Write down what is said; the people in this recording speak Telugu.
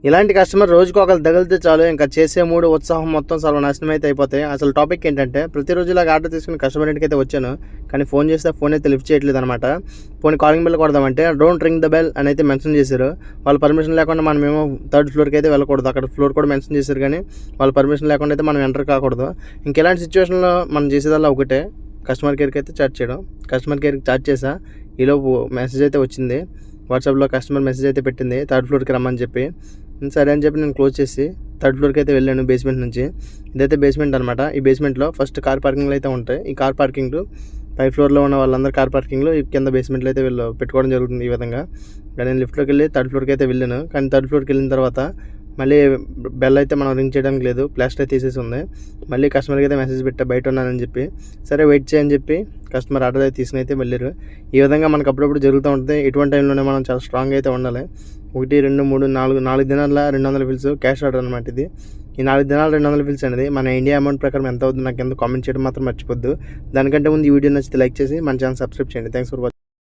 ఇలాంటి కస్టమర్ రోజుకి ఒకరు తగిలితే చాలు ఇంకా చేసే మూడు ఉత్సాహం మొత్తం సర్వనాశనం అయితే అయిపోతాయి. అసలు టాపిక్ ఏంటంటే ప్రతిరోజు ఇలాగ ఆర్డర్ తీసుకుని కస్టమర్ ఇంటికి అయితే వచ్చాను, కానీ ఫోన్ చేస్తే ఫోన్ అయితే లిఫ్ట్ చేయట్లేదు అనమాట. ఫోన్ కాలింగ్ బెల్ కొడదామంటే డోంట్ రింగ్ ద బెల్ అని అయితే మెన్షన్ చేశారు. వాళ్ళ పర్మిషన్ లేకుండా మనమేమో థర్డ్ ఫ్లోర్కి అయితే వెళ్ళకూడదు. అక్కడ ఫ్లోర్ కూడా మెన్షన్ చేశారు, కానీ వాళ్ళ పర్మిషన్ లేకుండా అయితే మనం ఎంటర్ కాకూడదు. ఇంకెలాంటి సిచ్యువేషన్లో మనం చేసేదల్లా ఒకటే, కస్టమర్ కేర్కి అయితే చాట్ చేయడం. కస్టమర్ కేర్కి చాట్ చేసా, ఈలోపు మెసేజ్ అయితే వచ్చింది. వాట్సాప్లో కస్టమర్ మెసేజ్ అయితే పెట్టింది థర్డ్ ఫ్లోర్కి రమ్మని చెప్పి. సరే అని చెప్పి నేను క్లోజ్ చేసి థర్డ్ ఫ్లోర్కి అయితే వెళ్ళాను బేస్మెంట్ నుంచి. ఇదైతే బేస్మెంట్ అనమాట. ఈ బేస్మెంట్లో ఫస్ట్ కార్ పార్కింగ్లు అయితే ఉంటాయి. ఈ కార్ పార్కింగ్ 5th ఫ్లోర్లో ఉన్న వాళ్ళందరూ కార్ పార్కింగ్లో ఈ కింద బేస్మెంట్లో అయితే వీళ్ళు పెట్టుకోవడం జరుగుతుంది ఈ విధంగా. నేను లిఫ్ట్లోకి వెళ్ళి థర్డ్ ఫ్లోర్కి అయితే వెళ్ళాను, కానీ థర్డ్ ఫ్లోర్కి వెళ్ళిన తర్వాత మళ్ళీ బెల్ అయితే మనం రింగ్ చేయడానికి లేదు, ప్లాస్టర్ అయితే తీసేసి ఉంది. మళ్ళీ కస్టమర్కి అయితే మెసేజ్ పెట్టా బయట ఉన్నానని చెప్పి. సరే వెయిట్ చేయని చెప్పి కస్టమర్ ఆర్డర్ అయితే తీసుకుని అయితే వెళ్ళారు. ఈ విధంగా మనకు అప్పుడప్పుడు జరుగుతూ ఉంటుంది. ఇటువంటి టైంలోనే మనం చాలా స్ట్రాంగ్ అయితే ఉండాలి. 1, 2, 3, 4 దినాల 200 బిల్స్ క్యాష్ ఆర్డర్ అనమాట ఇది. ఈ 4 దినాల 200 బిల్స్ అనేది మన ఇండియా అమౌంట్ ప్రకారం ఎంత అవుతుంది నాకు కింద కామెంట్ చేయడం మాత్రం మర్చిపోద్దు. దానికంటే ముందు ఈ వీడియో నచ్చితే లైక్ చేసి మన ఛానల్ సబ్స్క్రైబ్ చేయండి. Thanks for watching.